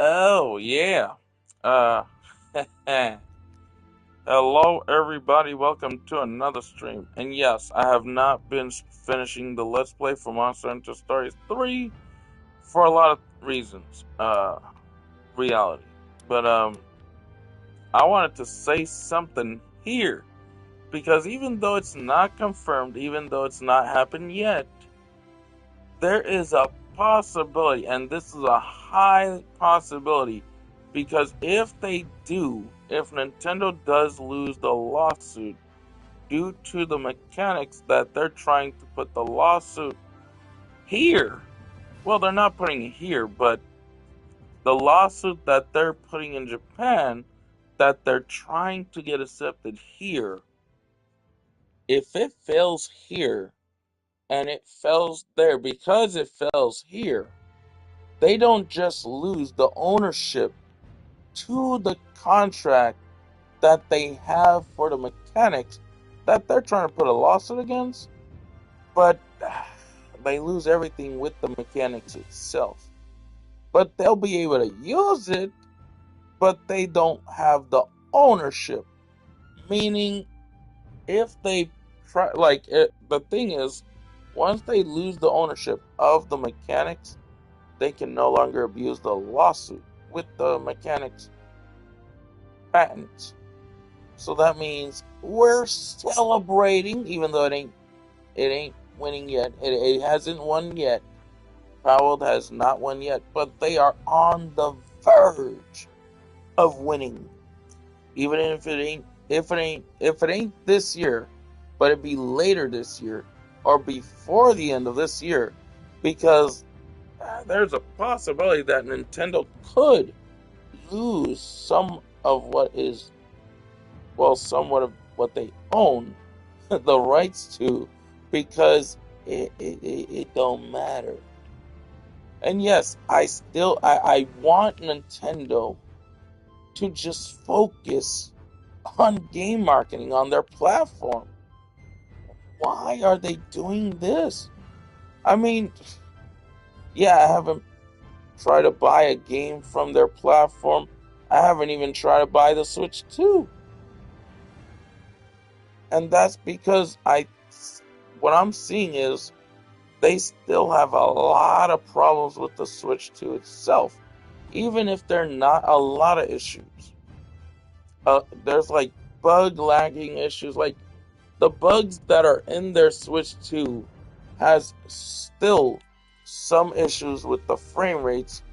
Oh, yeah. Uh, Hello, everybody. Welcome to another stream. And yes, I have not been finishing the Let's Play for Monster Hunter Stories 3 for a lot of reasons. Reality. But, I wanted to say something here. Because even though it's not confirmed, even though it's not happened yet, there is a possibility, and this is a high possibility, because if Nintendo does lose the lawsuit due to the mechanics that they're trying to put the lawsuit here, well, they're not putting it here, but the lawsuit that they're putting in Japan, that they're trying to get accepted here, if it fails here and it fails there because it fails here, they don't just lose the ownership to the contract that they have for the mechanics that they're trying to put a lawsuit against, but they lose everything with the mechanics itself. But they'll be able to use it, but they don't have the ownership. Meaning, if they try, the thing is, once they lose the ownership of the mechanics, they can no longer abuse the lawsuit with the mechanics patents. So that means we're celebrating, even though it ain't winning yet. It hasn't won yet. Palworld has not won yet, but they are on the verge of winning. Even if it ain't this year, but it be later this year or before the end of this year, because there's a possibility that Nintendo could lose some of what is, well, somewhat of what they own the rights to, because it don't matter. And yes, I want Nintendo to just focus on game marketing on their platform. Why are they doing this? I mean, yeah, I haven't tried to buy a game from their platform. I haven't even tried to buy the Switch 2. And that's because what I'm seeing is they still have a lot of problems with the Switch 2 itself, even if they're not a lot of issues. There's like bug lagging issues, like the bugs that are in their Switch 2 has still some issues with the frame rates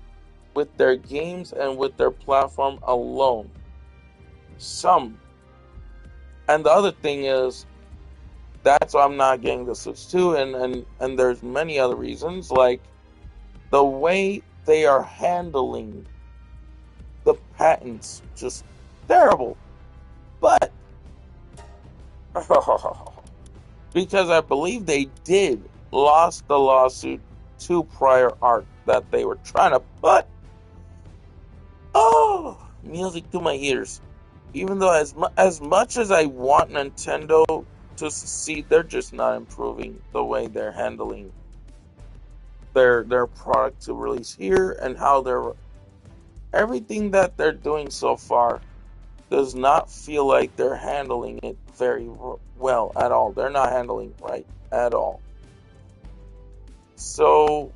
with their games and with their platform alone. Some. And the other thing is, that's why I'm not getting the Switch 2, and there's many other reasons, like the way they are handling the patents, just terrible. But because I believe they did lost the lawsuit to prior art that they were trying to put, music to my ears. Even though as much as I want Nintendo to succeed, they're just not improving the way they're handling their product to release here, and how they're everything that they're doing so far does not feel like they're handling it very well at all. They're not handling right at all. So,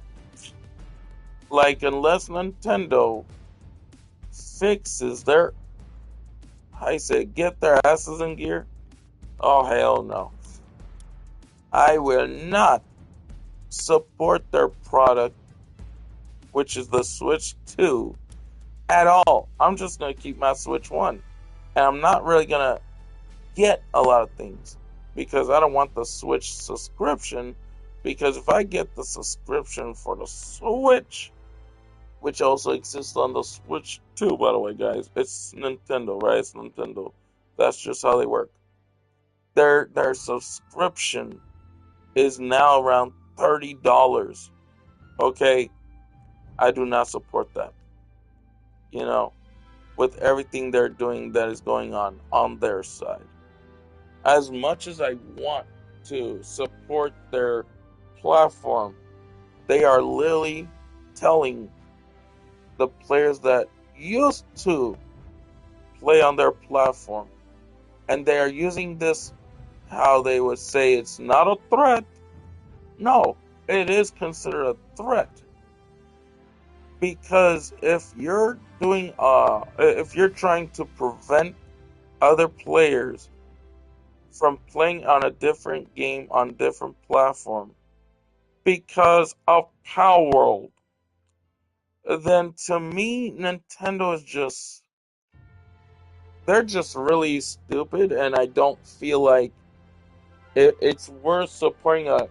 like, unless Nintendo fixes their, I say, get their asses in gear, oh hell no. I will not support their product, which is the Switch 2, at all. I'm just going to keep my Switch 1. And I'm not really going to get a lot of things, because I don't want the Switch subscription. Because if I get the subscription for the Switch, which also exists on the Switch 2, by the way, guys, it's Nintendo, right? It's Nintendo. That's just how they work. Their subscription is now around $30. Okay, I do not support that. You know, with everything they're doing that is going on their side. As much as I want to support their platform, they are literally telling the players that used to play on their platform, and they are using this, how they would say it's not a threat. No, it is considered a threat, because if you're trying to prevent other players from playing on a different game on different platform because of Palworld, then to me Nintendo is just, they're just really stupid, and I don't feel like it's worth supporting a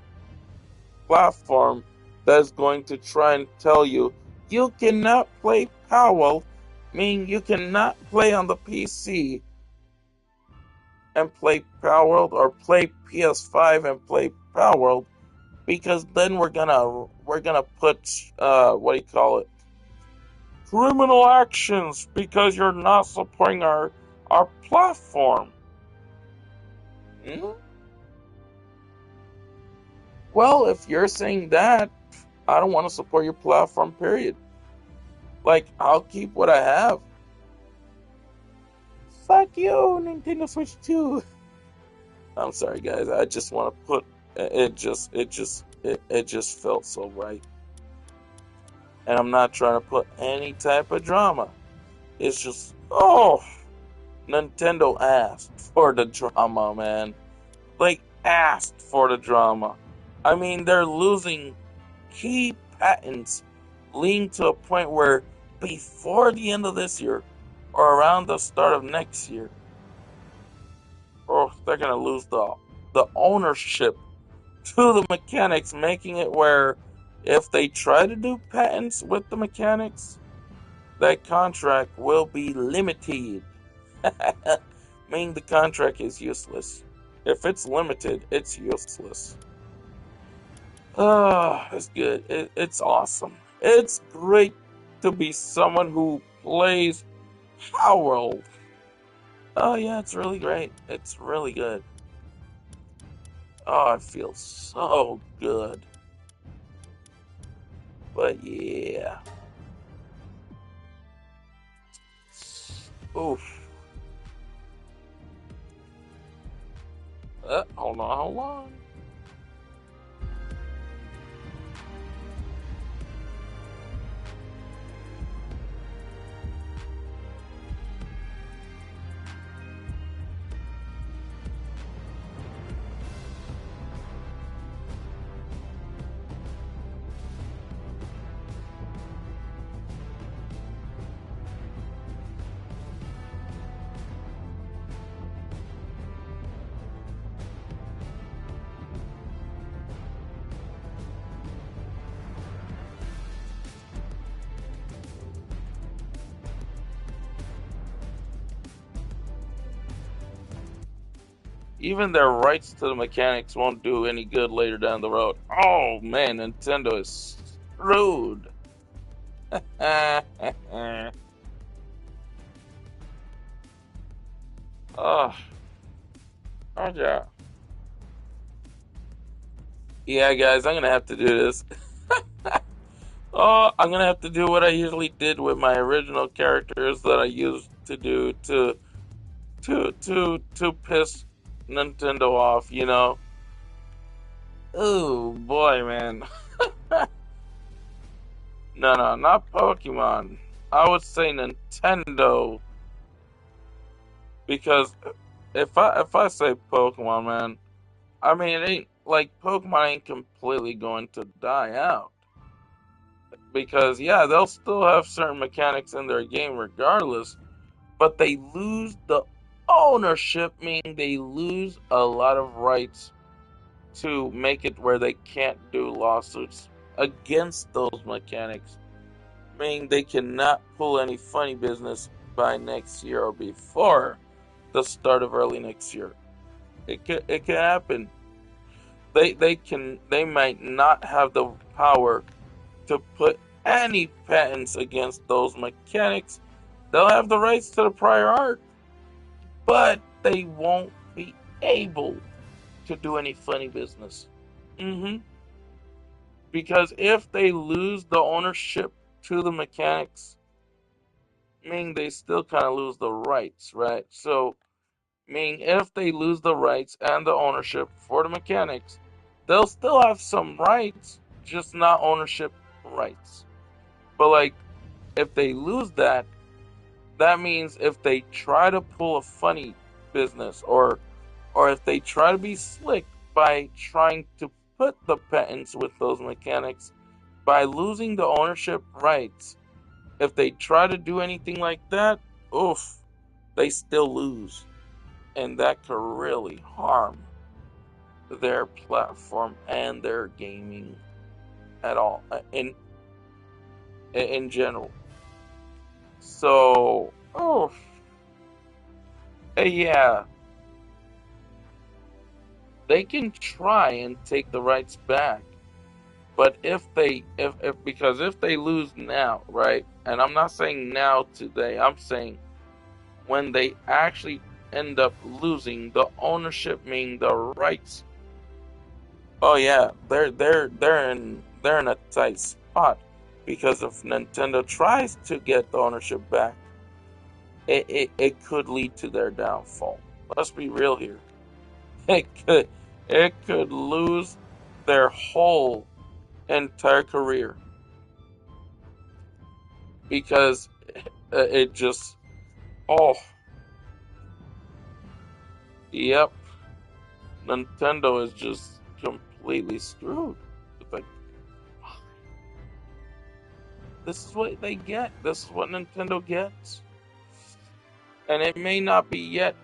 platform that's going to try and tell you you cannot play Palworld, meaning you cannot play on the PC and play Palworld, or play PS5 and play Palworld, because then we're gonna put what do you call it, criminal actions, because you're not supporting our platform. Hmm? Well, if you're saying that, I don't want to support your platform, period. Like, I'll keep what I have. Fuck you, Nintendo Switch 2. I'm sorry, guys. I just want to put it just felt so right. And I'm not trying to put any type of drama. It's just, oh, Nintendo asked for the drama, man. Like, asked for the drama. I mean, they're losing key patents, leading to a point where before the end of this year, or around the start of next year, oh, they're gonna lose the ownership to the mechanics, making it where if they try to do patents with the mechanics, that contract will be limited. Meaning the contract is useless. If it's limited, it's useless. Ah, it's good. It's awesome. It's great to be someone who plays Palworld. Oh yeah, it's really great. It's really good. Oh, it feels so good. But yeah. Oof. Hold on. Even their rights to the mechanics won't do any good later down the road. Oh man, Nintendo is screwed. Oh, oh yeah. Yeah, guys, I'm gonna have to do this. Oh, I'm gonna have to do what I usually did with my original characters that I used to do to piss Nintendo off, you know? Oh boy, man. No, not Pokemon. I would say Nintendo, because if I say Pokemon, man, I mean it ain't like Pokemon ain't completely going to die out, because yeah, they'll still have certain mechanics in their game regardless, but they lose the ownership, meaning they lose a lot of rights to make it where they can't do lawsuits against those mechanics, meaning they cannot pull any funny business by next year or before the start of early next year. It can happen. They might not have the power to put any patents against those mechanics. They'll have the rights to the prior art, but they won't be able to do any funny business. Hmm. Because if they lose the ownership to the mechanics, meaning they still kind of lose the rights, right? So, meaning if they lose the rights and the ownership for the mechanics, they'll still have some rights, just not ownership rights. But like, if they lose that, that means if they try to pull a funny business, or if they try to be slick by trying to put the patents with those mechanics by losing the ownership rights, if they try to do anything like that, oof, they still lose. And that could really harm their platform and their gaming at all in general. So, oh, yeah, they can try and take the rights back, but if because if they lose now, right? And I'm not saying now today, I'm saying when they actually end up losing the ownership, meaning the rights. Oh yeah, they're in a tight spot because if Nintendo tries to get the ownership back, it could lead to their downfall. Let's be real here. It could it could lose their whole entire career because it just, oh, yep, Nintendo is just completely screwed. It's like, this is what they get. This is what Nintendo gets. And it may not be yet.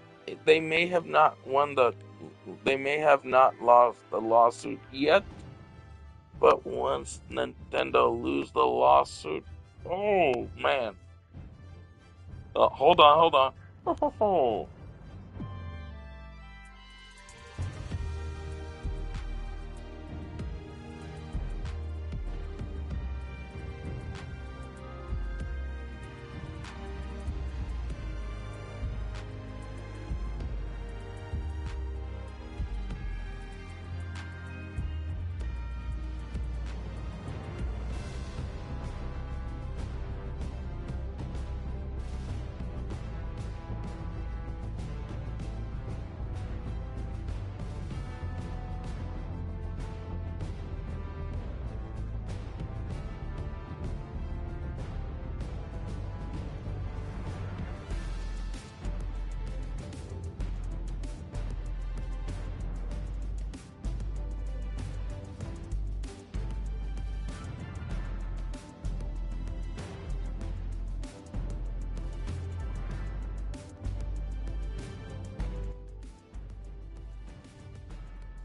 They may have not won the. They may have not lost the lawsuit yet. But once Nintendo lose the lawsuit, oh man! Hold on, hold on.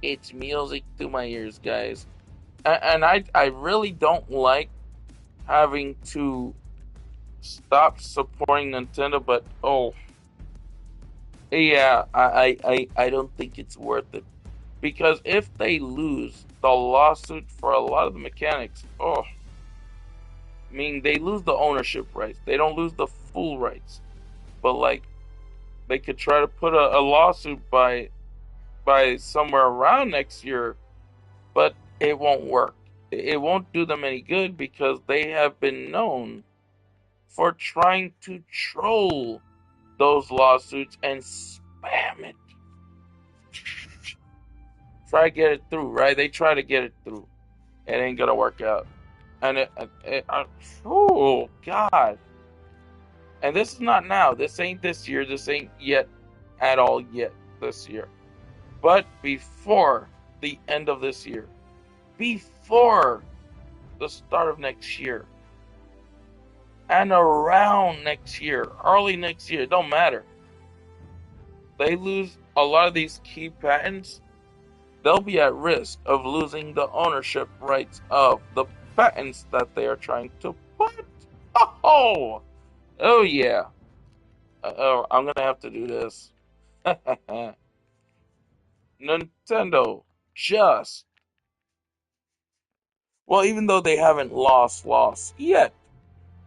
It's music to my ears, guys. And I really don't like having to stop supporting Nintendo, but oh, yeah, I don't think it's worth it. Because if they lose the lawsuit for a lot of the mechanics, oh, I mean, they lose the ownership rights. They don't lose the full rights. But, like, they could try to put a lawsuit by somewhere around next year, but it won't work. It won't do them any good because they have been known for trying to troll those lawsuits and spam it. Try to get it through, right? They try to get it through. It ain't gonna work out. And oh God. And this is not now. This ain't this year. This ain't yet at all yet this year. But before the end of this year, before the start of next year, and around next year, early next year, it don't matter. They lose a lot of these key patents, they'll be at risk of losing the ownership rights of the patents that they are trying to put. Oh, oh yeah. Oh, I'm gonna have to do this. Nintendo just, well, even though they haven't lost yet,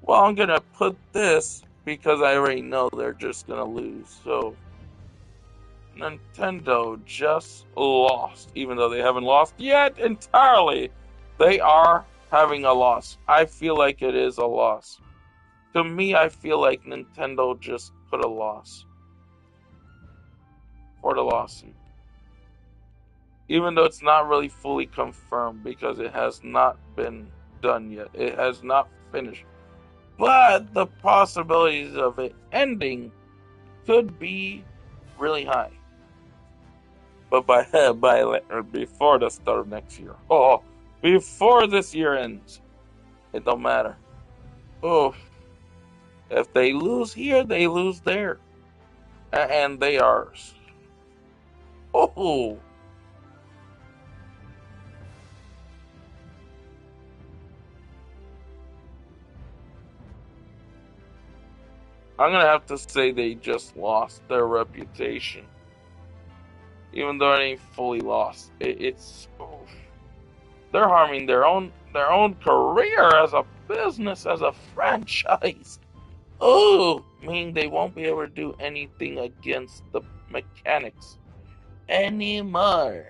well, I'm gonna put this because I already know they're just gonna lose. So Nintendo just lost, even though they haven't lost yet entirely. They are having a loss. I feel like it is a loss. To me, I feel like Nintendo just put a loss for the lawsuit. Even though it's not really fully confirmed because it has not been done yet. It has not finished. But the possibilities of it ending could be really high. But before the start of next year. Oh, before this year ends. It don't matter. Oh, if they lose here, they lose there. And they are. Oh, I'm gonna have to say they just lost their reputation. Even though it ain't fully lost. It's they're harming their own career as a business, as a franchise. Oh, meaning they won't be able to do anything against the mechanics anymore.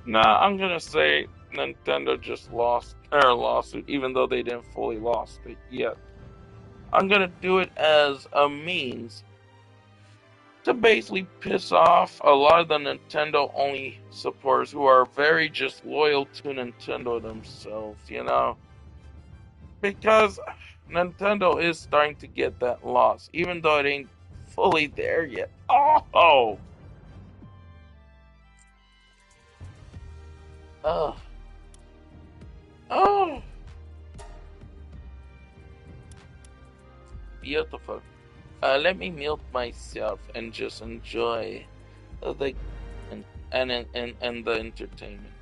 Nah, I'm gonna say Nintendo just lost their lawsuit, even though they didn't fully lost it yet. I'm gonna do it as a means to basically piss off a lot of the Nintendo only supporters who are very just loyal to Nintendo themselves. Because Nintendo is starting to get that loss, even though it ain't fully there yet. Oh, oh, oh, beautiful. Let me mute myself and just enjoy the and the entertainment.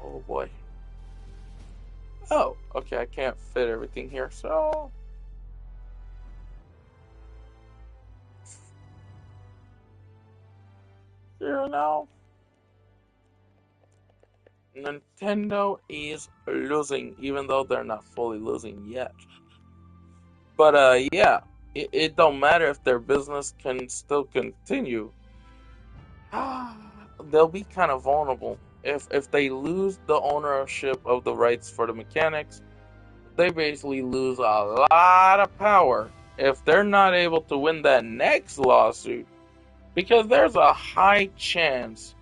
Oh boy. Oh, okay, I can't fit everything here, so here now. Nintendo is losing, even though they're not fully losing yet. But yeah, it don't matter if their business can still continue. They'll be kind of vulnerable if they lose the ownership of the rights for the mechanics. They basically lose a lot of power if they're not able to win that next lawsuit, because there's a high chance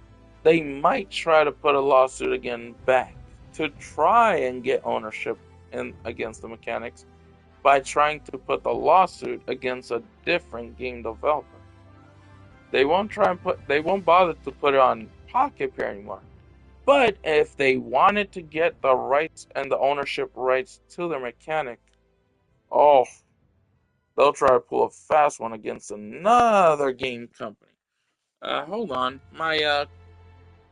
they might try to put a lawsuit again back to try and get ownership in against the mechanics by trying to put the lawsuit against a different game developer. They won't bother to put it on Pocket Pair anymore. But if they wanted to get the rights and the ownership rights to their mechanic, oh, they'll try to pull a fast one against another game company. Hold on, my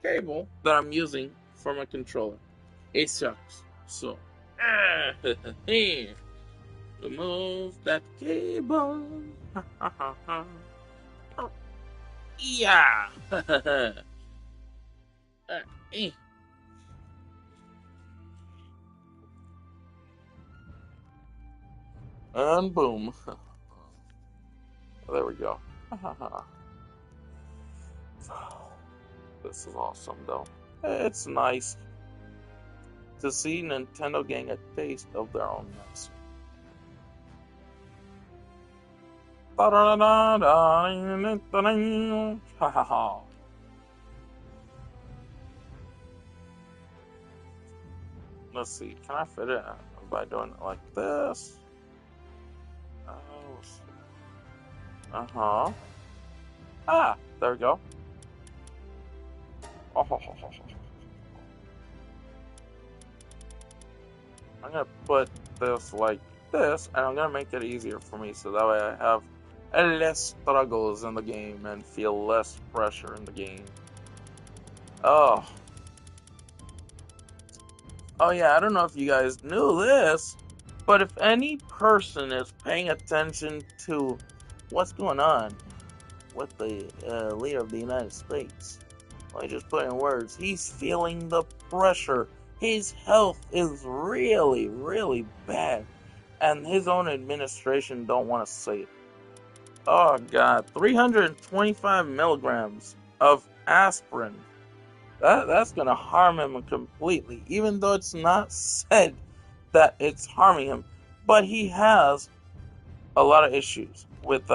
cable that I'm using for my controller, it sucks. So, remove that cable. Oh, yeah. Eh. And boom. There we go. This is awesome, though. It's nice to see Nintendo getting a taste of their own mess. Let's see, can I fit it by doing it like this? Oh, uh-huh. Ah, there we go. Oh, I'm gonna put this like this, and I'm gonna make it easier for me so that way I have less struggles in the game and feel less pressure in the game. Oh, oh yeah, I don't know if you guys knew this, but if any person is paying attention to what's going on with the leader of the United States, let me just put in words, he's feeling the pressure. His health is really, really bad, and his own administration don't want to say it. Oh God, 325 milligrams of aspirin. That's gonna harm him completely, even though it's not said that it's harming him. But he has a lot of issues with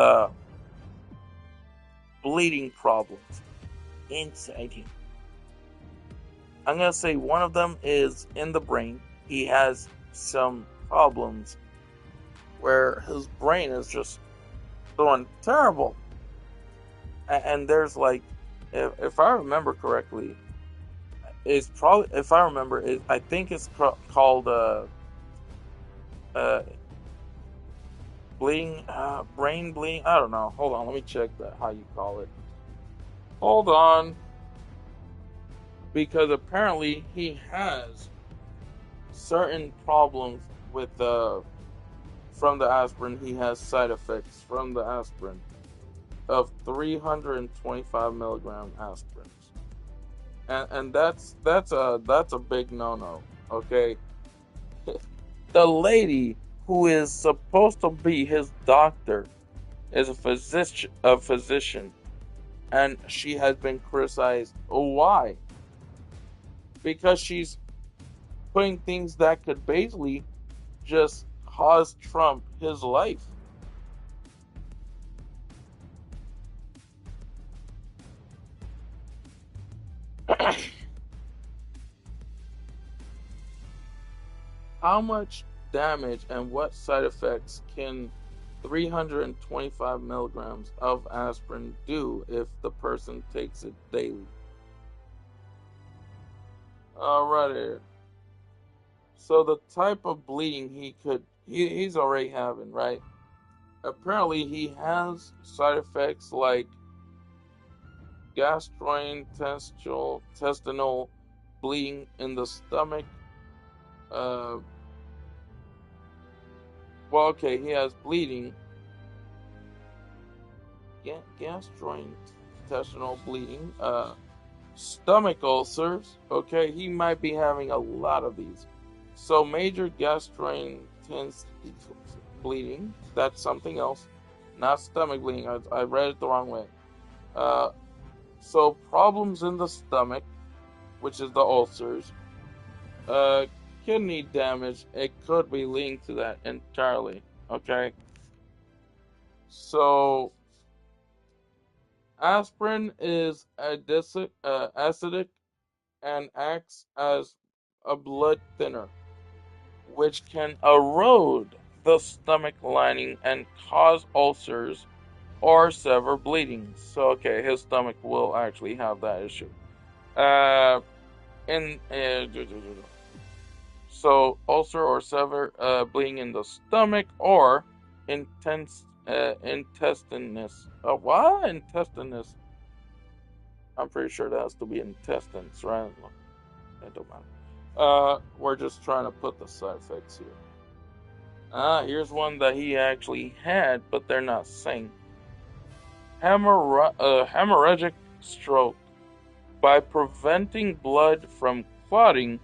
bleeding problems inside him. I'm gonna say one of them is in the brain. He has some problems where his brain is just doing terrible. And there's like, if I remember correctly, it's probably, if I remember, I think it's called uh, bleeding, brain bleeding. I don't know. Hold on, let me check that how you call it. Hold on, because apparently he has certain problems with from the aspirin. He has side effects from the aspirin of 325 milligram aspirins, and that's a big no-no. Okay, the lady who is supposed to be his doctor is a physician, and she has been criticized. Why? Because she's putting things that could basically just cause Trump his life. How much damage and what side effects can 325 milligrams of aspirin do if the person takes it daily? Alrighty. So the type of bleeding he's already having, right? Apparently, he has side effects like gastrointestinal bleeding in the stomach. Uh, well, okay, he has bleeding, gastrointestinal bleeding, stomach ulcers. Okay, he might be having a lot of these. So major gastrointestinal bleeding. That's something else, not stomach bleeding. I read it the wrong way. Uh, so problems in the stomach, which is the ulcers. Uh, Kidney damage. It could be linked to that entirely. Okay, so aspirin is acidic and acts as a blood thinner, which can erode the stomach lining and cause ulcers or severe bleeding. So, okay, his stomach will actually have that issue. Uh, in so ulcer or severe bleeding in the stomach or intense intestinus. What intestinus? I'm pretty sure that has to be intestines, right? It don't matter. We're just trying to put the side effects here. Here's one that he actually had, but they're not saying. Hemorrhagic stroke. By preventing blood from clotting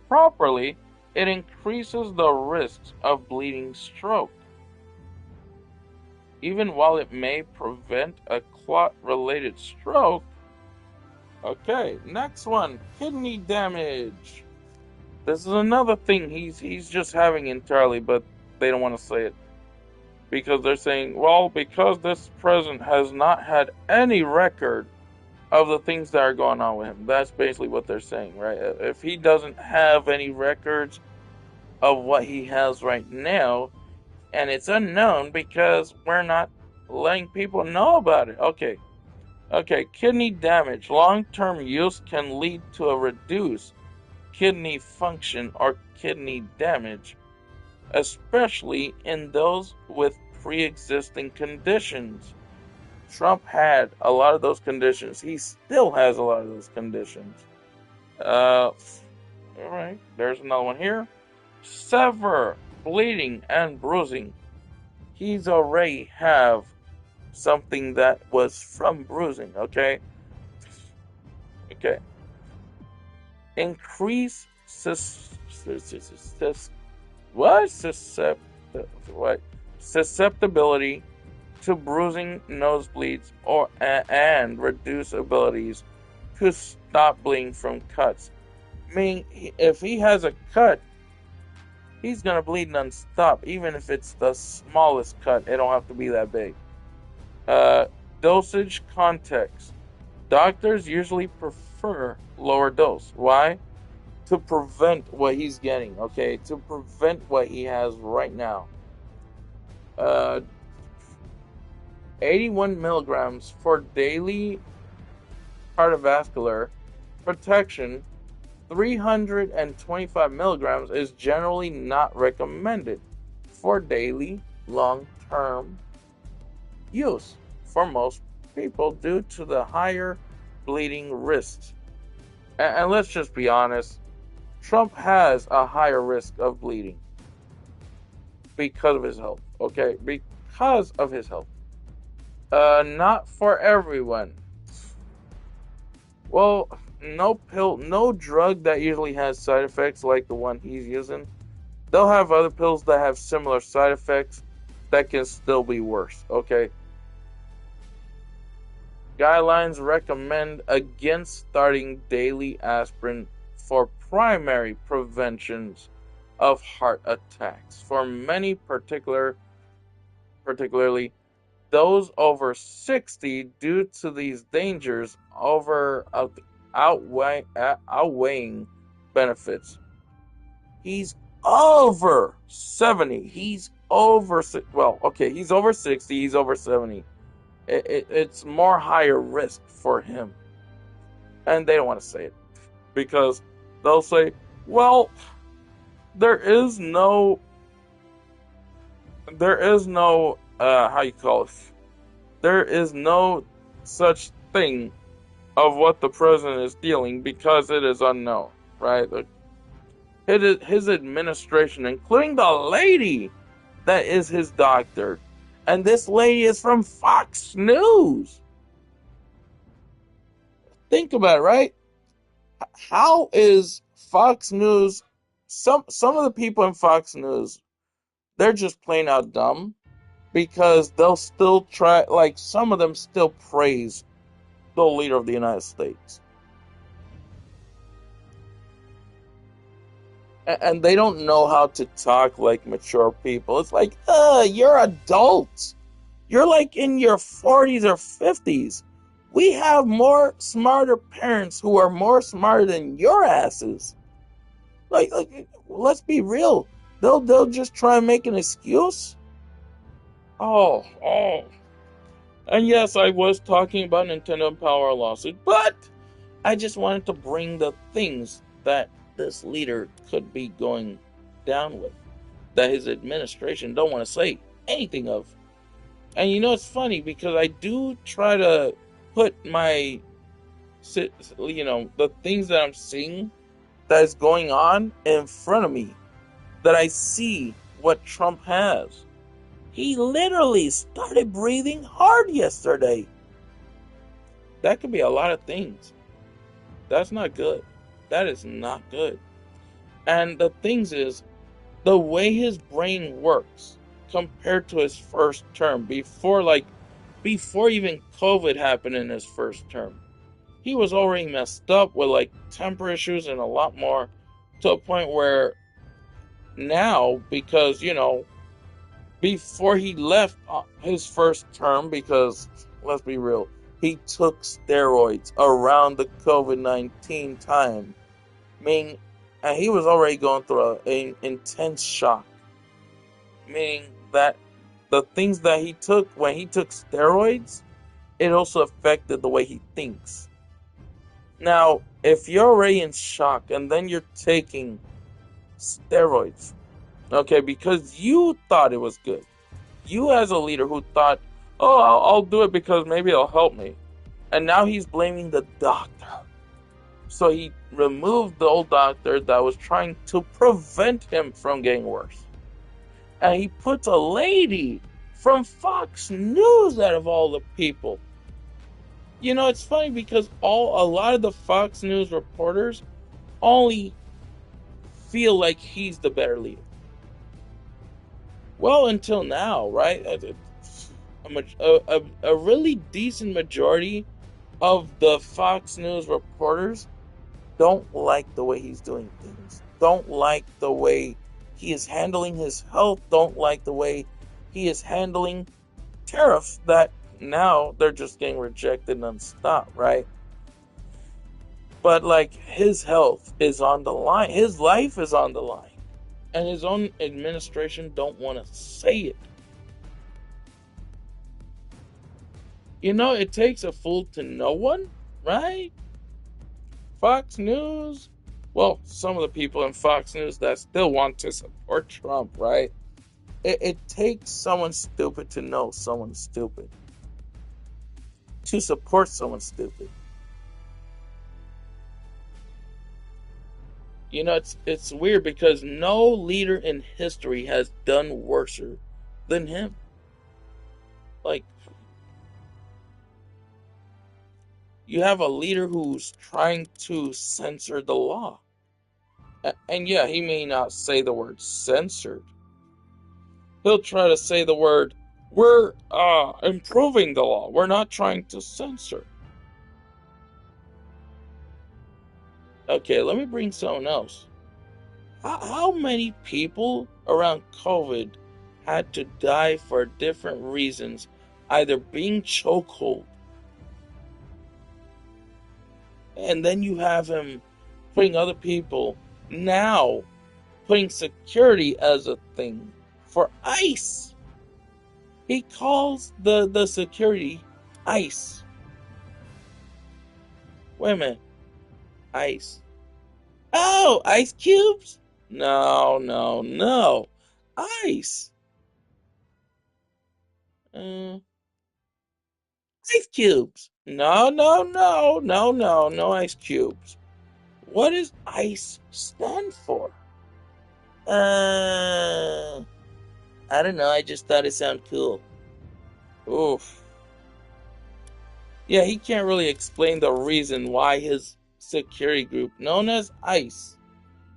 properly, it increases the risks of bleeding stroke. Even while it may prevent a clot-related stroke. Okay, next one, kidney damage. This is another thing he's just having entirely, but they don't want to say it. Because they're saying, well, because this president has not had any record of the things that are going on with him. That's basically what they're saying, right? If he doesn't have any records of what he has right now, and it's unknown because we're not letting people know about it. Okay, kidney damage. Long-term use can lead to a reduced kidney function or kidney damage, especially in those with pre-existing conditions. Trump had a lot of those conditions. He still has a lot of those conditions. All right, there's another one here. Severe bleeding and bruising. He's already have something that was from bruising. Okay. Increase susceptibility to bruising, nosebleeds, or and reduce abilities to stop bleeding from cuts. Meaning, if he has a cut, he's gonna bleed nonstop, even if it's the smallest cut. It don't have to be that big. Dosage context. Doctors usually prefer lower dose. Why? To prevent what he's getting. Okay, to prevent what he has right now. Uh, 81 milligrams for daily cardiovascular protection. 325 milligrams is generally not recommended for daily long-term use for most people due to the higher bleeding risks. And let's just be honest, Trump has a higher risk of bleeding because of his health. Okay, because of his health. Not for everyone. Well, no drug that usually has side effects like the one he's using. They'll have other pills that have similar side effects that can still be worse. Okay. Guidelines recommend against starting daily aspirin for primary preventions of heart attacks. For many, particularly those over 60, due to these dangers outweighing benefits. He's over 70. He's over he's over 60. He's over 70. It's more higher risk for him, and they don't want to say it because they'll say, well, there is no there is no how you call it. There is no such thing of what the president is dealing because it is unknown, right? Like, his administration, including the lady that is his doctor, and this lady is from Fox News. Think about it, right? How is Fox News? Some of the people in Fox News, they're just plain out dumb because they'll still try. Like some of them still praise the leader of the United States, and they don't know how to talk like mature people. It's like, you're adults. You're like in your 40s or 50s. We have more smarter parents who are more smarter than your asses. Like, let's be real. They'll just try and make an excuse. Oh. And yes, I was talking about Nintendo Power lawsuit, but I just wanted to bring the things that this leader could be going down with, that his administration don't want to say anything of. And it's funny because I do try to put the things that I'm seeing that is going on in front of me, that I see what Trump has. He literally started breathing hard yesterday. That could be a lot of things. That's not good. That is not good. And the things is, the way his brain works compared to his first term, before even COVID happened in his first term, he was already messed up with like temper issues and a lot more, to a point where now, because before he left his first term, because let's be real, he took steroids around the COVID-19 time, meaning, and he was already going through an intense shock, meaning that the things that he took when he took steroids, it also affected the way he thinks. Now, if you're already in shock and then you're taking steroids, okay, because you thought it was good, you as a leader who thought, oh, I'll do it because maybe it'll help me, and now he's blaming the doctor. So he removed the old doctor that was trying to prevent him from getting worse. And he puts a lady from Fox News out of all the people. It's funny because a lot of the Fox News reporters only feel like he's the better leader. Well, until now, right? A really decent majority of the Fox News reporters don't like the way he's doing things, don't like the way he is handling his health, don't like the way he is handling tariffs that now they're just getting rejected nonstop, right? But like, his health is on the line, his life is on the line, and his own administration don't want to say it. It takes a fool to know one, right? Fox News, well, some of the people in Fox News that still want to support Trump, right? It takes someone stupid to know someone stupid, to support someone stupid. It's weird because no leader in history has done worse than him. Like, you have a leader who's trying to censor the law. And yeah, he may not say the word censored. He'll try to say the word, we're improving the law. We're not trying to censor. Okay, let me bring someone else. How many people around COVID had to die for different reasons, either being chokehold, and then you have him putting other people, now putting security as a thing for ICE. He calls the security ICE. Wait a minute. ICE. Oh, ice cubes? No. ICE. Uh, Ice cubes. No, no, no, no, no, no ice cubes. What does ICE stand for? Uh, I don't know. I just thought it sounded cool. Oof. Yeah, he can't really explain the reason why his security group, known as ICE,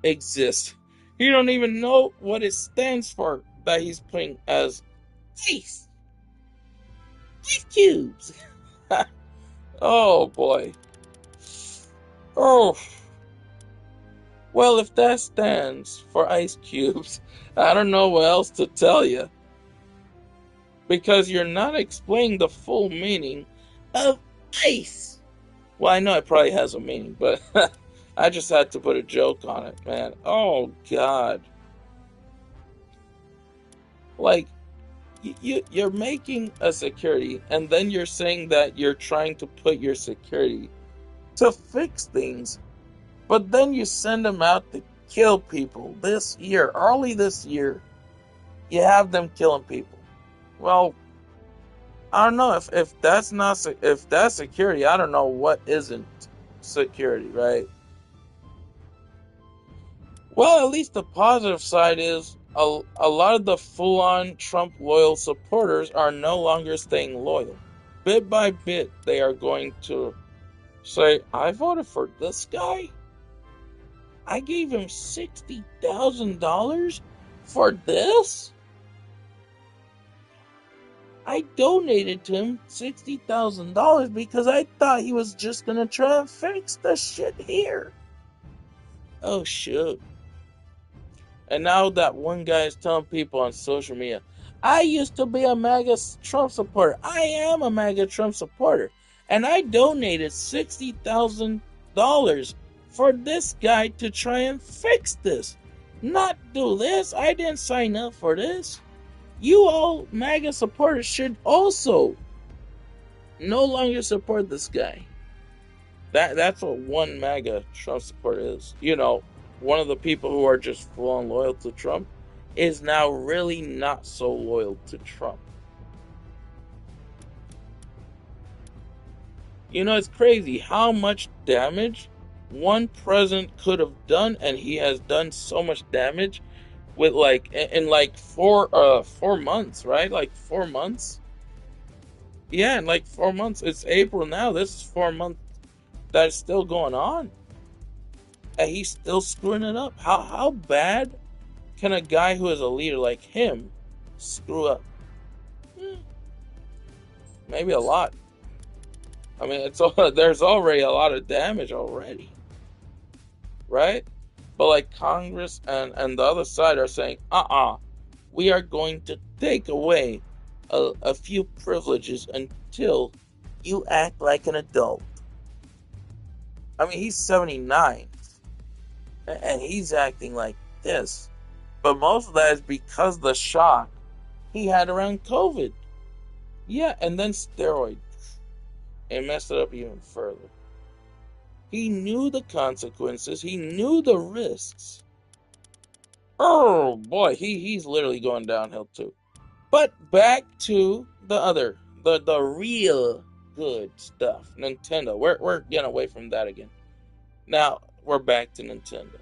exists. He don't even know what it stands for that he's putting as ICE. Ice cubes. Oh boy. Oh. Well, if that stands for ice cubes, I don't know what else to tell you. Because you're not explaining the full meaning of ice. Well, I know it probably has a meaning, but I just had to put a joke on it, man. Oh, God. Like, you're making a security, and then you're saying that you're trying to put your security to fix things, but then you send them out to kill people this year, early this year. You have them killing people. Well, I don't know if that's not if that's security. I don't know what isn't security, right? Well, at least the positive side is a lot of the full-on Trump loyal supporters are no longer staying loyal. Bit by bit, they are going to say, "I voted for this guy. I gave him $60,000 for this. I donated to him $60,000 because I thought he was just gonna try and fix the shit here." Oh shoot. And now that one guy is telling people on social media, "I used to be a MAGA Trump supporter. I am a MAGA Trump supporter. And I donated $60,000 for this guy to try and fix this. Not do this. I didn't sign up for this. You all MAGA supporters should also no longer support this guy." That's what one MAGA Trump supporter is. You know, one of the people who are just full on loyal to Trump is now really not so loyal to Trump. You know, it's crazy how much damage one president could have done, and he has done so much damage with like in like 4 months, right? Like 4 months. Yeah, in like 4 months. It's April now. This is 4 months that's still going on. And he's still screwing it up. How bad can a guy who is a leader like him screw up? Maybe a lot. I mean, there's already a lot of damage already, right? But like Congress and the other side are saying, we are going to take away a few privileges until you act like an adult. I mean, he's 79 and he's acting like this. But most of that is because of the shock he had around COVID. Yeah, and then steroids. It messed it up even further. He knew the consequences. He knew the risks. Oh boy, he's literally going downhill too. But back to the real good stuff. Nintendo. We're getting away from that again. Now we're back to Nintendo.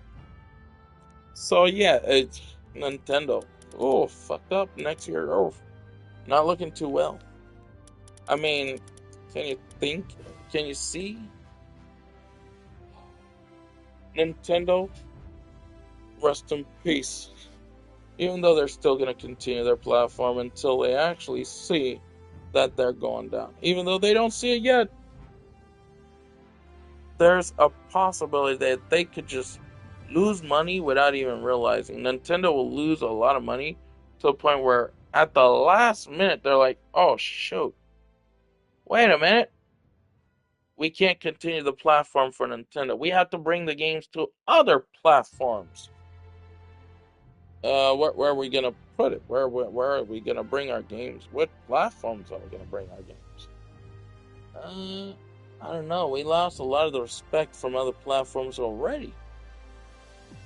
So yeah, it's Nintendo. Oh, fucked up next year. Oh, not looking too well. I mean, can you think? Can you see? Nintendo, rest in peace. Even though they're still going to continue their platform until they actually see that they're going down. Even though they don't see it yet, there's a possibility that they could just lose money without even realizing. Nintendo will lose a lot of money to a point where at the last minute they're like, "Oh shoot, wait a minute. We can't continue the platform for Nintendo. We have to bring the games to other platforms. Where are we gonna put it? Where are we gonna bring our games? What platforms are we gonna bring our games? I don't know. We lost a lot of the respect from other platforms already.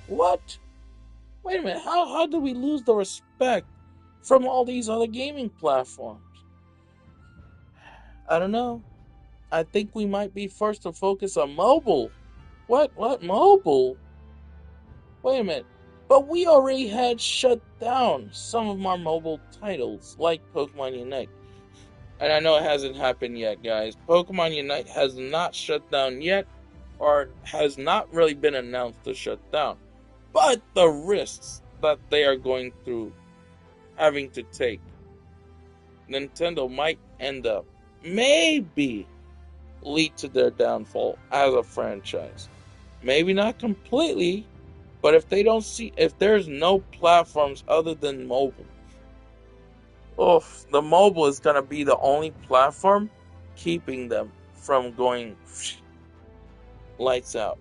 What? Wait a minute. How did we lose the respect from all these other gaming platforms? I don't know. I think we might be forced to focus on mobile. What mobile? Wait a minute. But we already had shut down some of our mobile titles, like Pokemon Unite. And I know it hasn't happened yet, guys. Pokemon Unite has not shut down yet, or has not really been announced to shut down. But the risks that they are going through having to take, Nintendo might end up, maybe, lead to their downfall as a franchise. Maybe not completely, but if there's no platforms other than mobile, the mobile is gonna be the only platform keeping them from going lights out.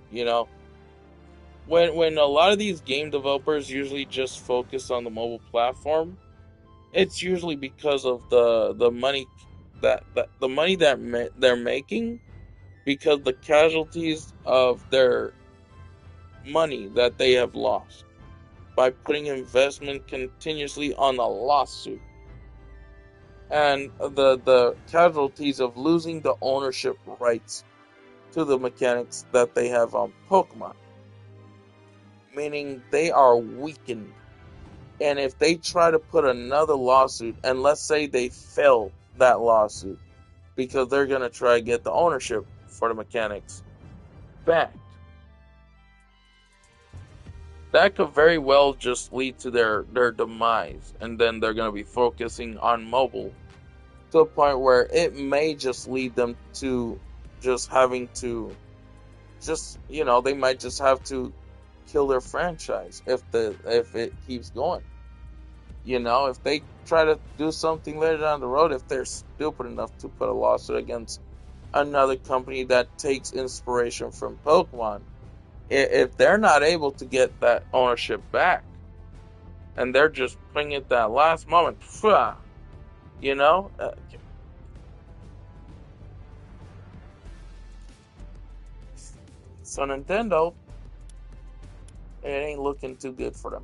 When a lot of these game developers usually just focus on the mobile platform, it's usually because of the money that they're making, because the casualties of their money that they have lost by putting investment continuously on a lawsuit, and the casualties of losing the ownership rights to the mechanics that they have on Pokemon, meaning they are weakened. And if they try to put another lawsuit, and let's say they fail that lawsuit because they're going to try to get the ownership for the mechanics back, that could very well just lead to their demise. And then they're going to be focusing on mobile to a point where it may just lead them to just having to they might just have to kill their franchise if it keeps going. If they try to do something later down the road, if they're stupid enough to put a lawsuit against another company that takes inspiration from Pokemon, if they're not able to get that ownership back, and they're just putting it that last moment, you know, uh, so Nintendo, it ain't looking too good for them.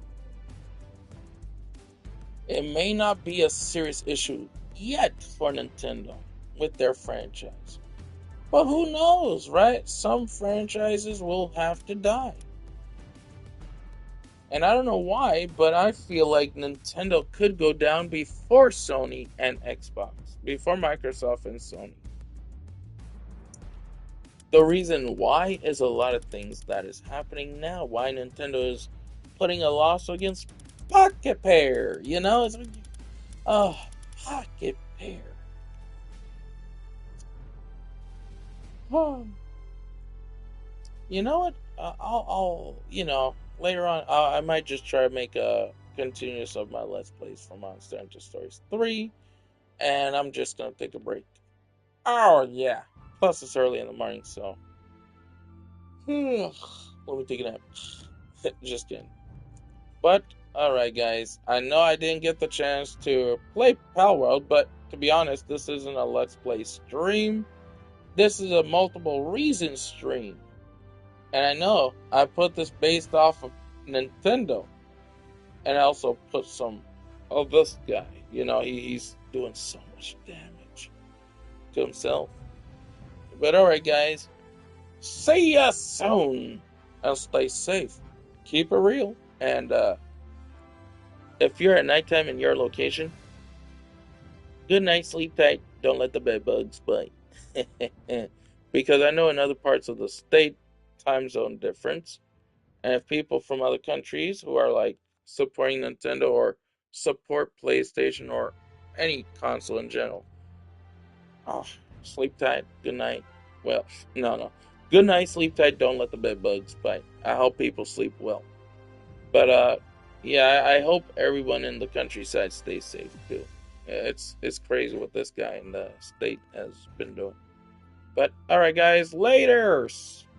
It may not be a serious issue yet for Nintendo with their franchise. But who knows, right? Some franchises will have to die. And I don't know why, but I feel like Nintendo could go down before Sony and Xbox, before Microsoft and Sony. The reason why is a lot of things that is happening now. Why Nintendo is putting a lawsuit against Pocket Pair. It's like, oh, Pocket Pair. Oh, you know what? Later on, I might just try to make a continuous of my Let's Plays for Monster Hunter Stories 3, and I'm just gonna take a break. Oh, yeah. Plus, it's early in the morning, so. Let me take a nap. Just kidding. But, alright, guys. I know I didn't get the chance to play Palworld, but to be honest, this isn't a Let's Play stream. This is a multiple reasons stream. And I know I put this based off of Nintendo, and I also put some of this guy. He's doing so much damage to himself. But alright, guys, see ya soon, and stay safe. Keep it real, and if you're at nighttime in your location, good night, sleep tight. Don't let the bed bugs bite. Because I know in other parts of the state, time zone difference. And if people from other countries who are like supporting Nintendo or support PlayStation or any console in general, oh, sleep tight. Good night. Well, no. Good night, sleep tight. Don't let the bed bugs bite. I hope people sleep well. But yeah, I hope everyone in the countryside stays safe too. It's crazy what this guy in the state has been doing. But alright, guys, later.